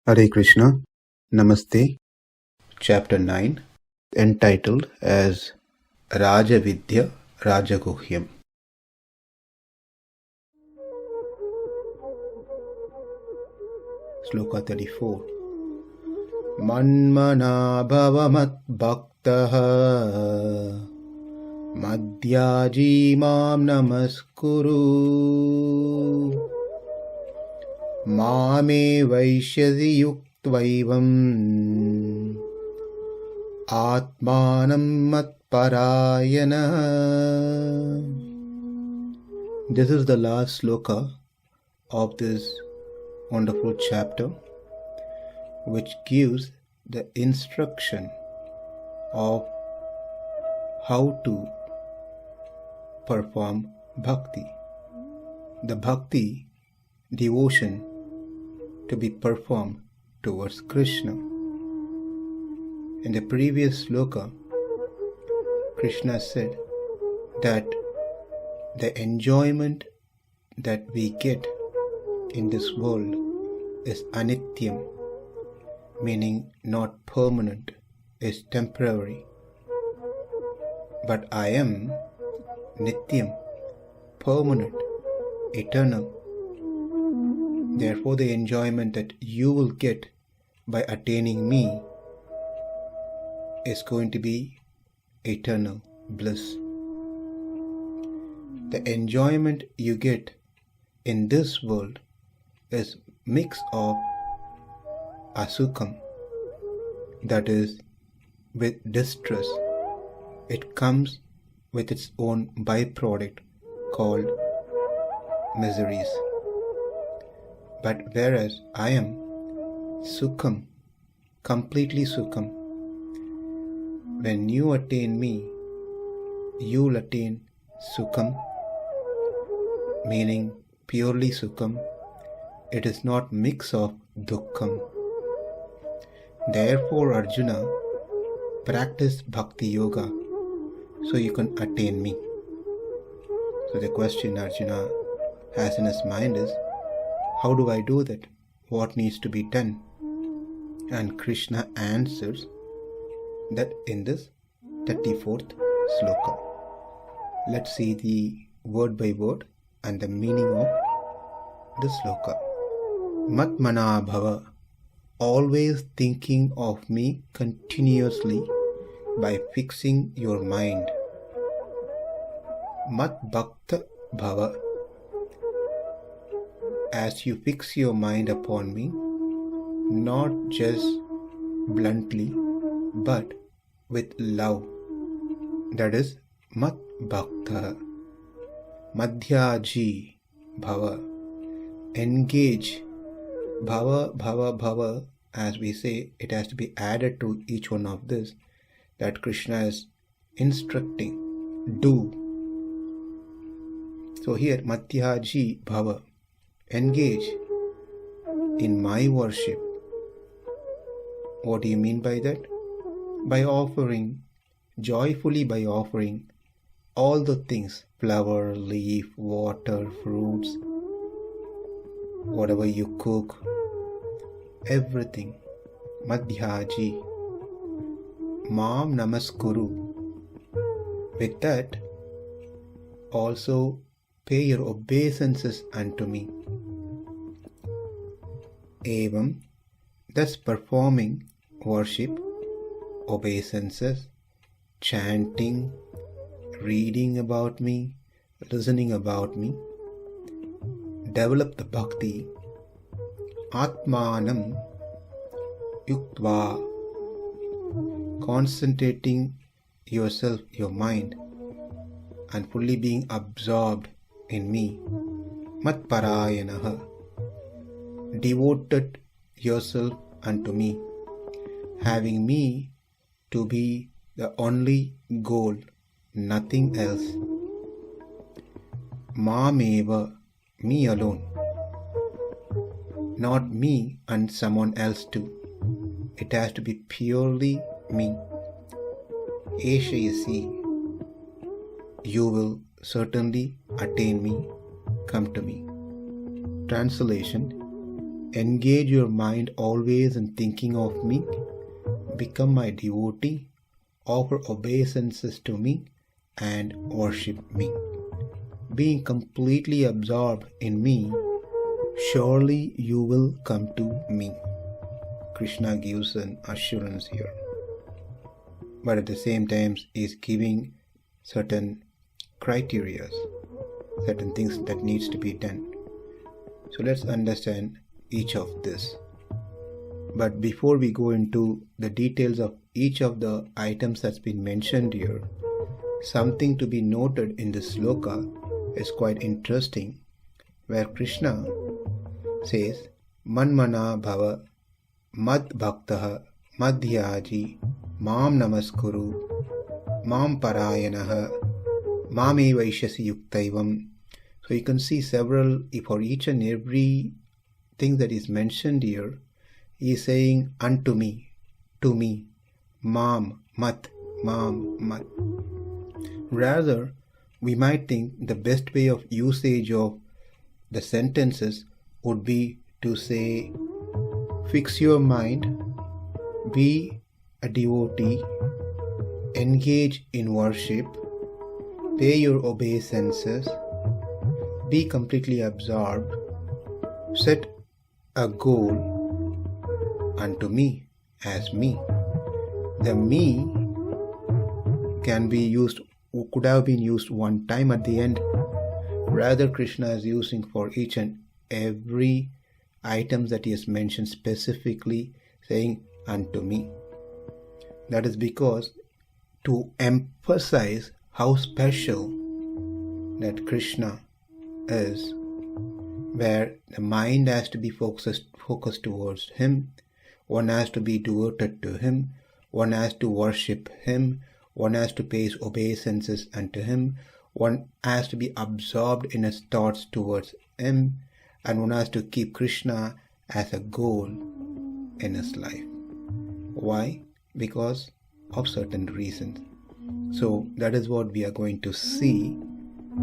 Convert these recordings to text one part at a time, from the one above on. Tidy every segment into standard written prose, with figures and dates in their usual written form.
Hare Krishna, Namaste, Chapter 9, entitled as Raja Vidya Rajaguhyam. Sloka 34. Man-manā bhava mad-bhaktaha, mad-yājī mam namaskuru, evaiṣyasi yuktvaivam, ātmānaṁ mat-parāyaṇaḥ. This is the last sloka of this wonderful chapter, which gives the instruction of how to perform bhakti. The bhakti, devotion, to be performed towards Krishna. In the previous sloka, Krishna said that the enjoyment that we get in this world is anityam, meaning not permanent, is temporary. But I am nityam, permanent, eternal. Therefore, the enjoyment that you will get by attaining me is going to be eternal bliss. The enjoyment you get in this world is mix of asukam, that is, with distress. It comes with its own byproduct called miseries. But whereas I am sukham, completely sukham, when you attain me, you will attain sukham, meaning purely sukham. It is not mix of dukkham. Therefore, Arjuna, practice bhakti yoga so you can attain me. So the question Arjuna has in his mind is, how do I do that? What needs to be done? And Krishna answers that in this 34th sloka. Let's see the word by word and the meaning of this sloka. Man-manā bhava, always thinking of me continuously by fixing your mind. Mad-bhakto bhava, as you fix your mind upon me, not just bluntly, but with love. That is mad-bhakto. mad-yājī bhava, engage. Bhava, as we say, it has to be added to each one of this, that Krishna is instructing, do. So here, mad-yājī bhava, engage in my worship. What do you mean by that? By offering, joyfully by offering all the things, flower, leaf, water, fruits, whatever you cook, everything. mad-yājī, mam namaskuru. With that, also pay your obeisances unto me. Evam, thus performing worship, obeisances, chanting, reading about me, listening about me, develop the bhakti, ātmānaṁ, yuktvaivam, concentrating yourself, your mind, and fully being absorbed in me, mat-parāyaṇaḥ, devoted yourself unto me, having me to be the only goal, nothing else. Mameva, me alone, not me and someone else too. It has to be purely me. Evaiṣyasi, you will certainly attain me, come to me. Translation: engage your mind always in thinking of me, become my devotee, offer obeisances to me, and worship me. Being completely absorbed in me, surely you will come to me. Krishna gives an assurance here. But at the same time, he is giving certain criteria, certain things that needs to be done. So let's understand each of this. But before we go into the details of each of the items that's been mentioned here, something to be noted in this sloka is quite interesting, where Krishna says, man-manā bhava, mad-bhakto, mad-yājī, namaskuru, man-parāyaṇaḥ, evaiṣyasi yuktvaivam. So you can see several, for each and every thing that is mentioned here, he is saying unto me, to me, mam, mat. Rather, we might think the best way of usage of the sentences would be to say, fix your mind, be a devotee, engage in worship, pay your obeisances, be completely absorbed, set a goal unto me as me. The me can be used, could have been used one time at the end. Rather, Krishna is using for each and every item that he has mentioned, specifically saying unto me. That is because to emphasize how special that Krishna is, where the mind has to be focused towards him, one has to be devoted to him, one has to worship him, one has to pay his obeisances unto him, one has to be absorbed in his thoughts towards him, and one has to keep Krishna as a goal in his life. Why? Because of certain reasons. So that is what we are going to see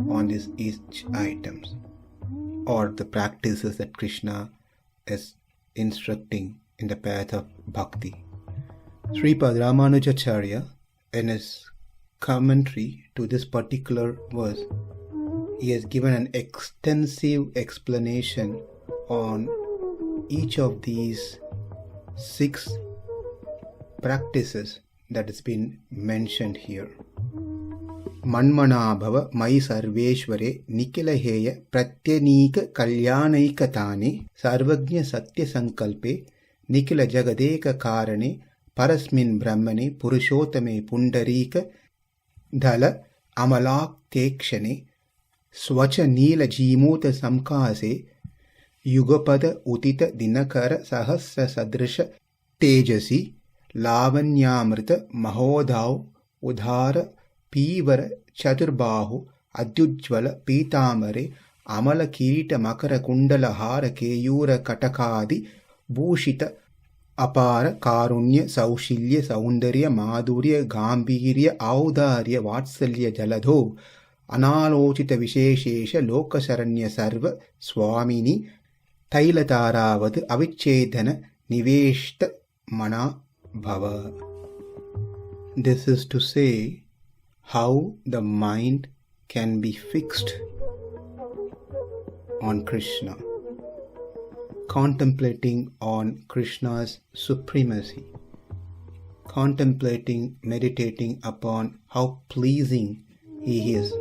on these each items, or the practices that Krishna is instructing in the path of bhakti. Sripad Ramanujacharya, in his commentary to this particular verse, he has given an extensive explanation on each of these 6 practices that has been mentioned here. man-manā bhava mai sarveshware nikhila-heya pratyanika kalyanaikatane sarvajña satya sankalpe nikhila jagadeka karane parasmin brahmane purushottame pundarika dhala amalaktekshane swacha nila jimota samkase yugapada utita dinakara sahasra sadrisha tejasi lavanyamrita mahodhav udhara pīvara chaturbahu adyujjvala pītāmare amala kirita makara kundala hara keyura katakadi bhushita apara karunya saushilya saundarya madhurya gambhirya audarya vatsalya jaladho analochita visheshesha lokasaranya sarva swamini tailataravad avichedana niveshta mana bhava. This is to say how the mind can be fixed on Krishna, contemplating on Krishna's supremacy, contemplating, meditating upon how pleasing he is,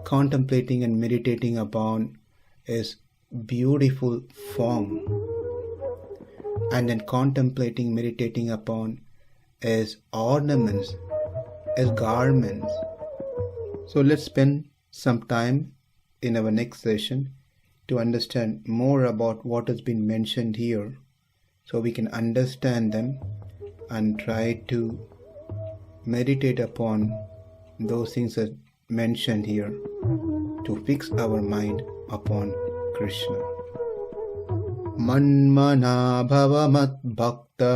contemplating and meditating upon his beautiful form, and then contemplating, meditating upon his ornaments, his garments. So let's spend some time in our next session to understand more about what has been mentioned here, so we can understand them and try to meditate upon those things that mentioned here to fix our mind upon Krishna. man-manā bhava mad-bhakto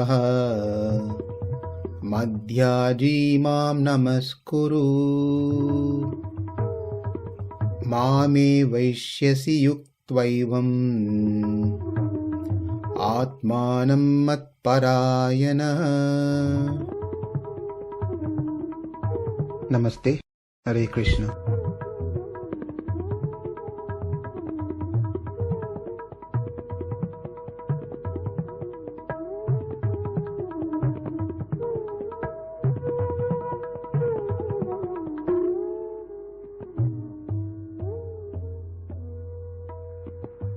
mad-yājī mam namaskuru evaiṣyasi yuktvaivam ātmānaṁ mat-parāyaṇaḥ. Namaste. Hare Krishna.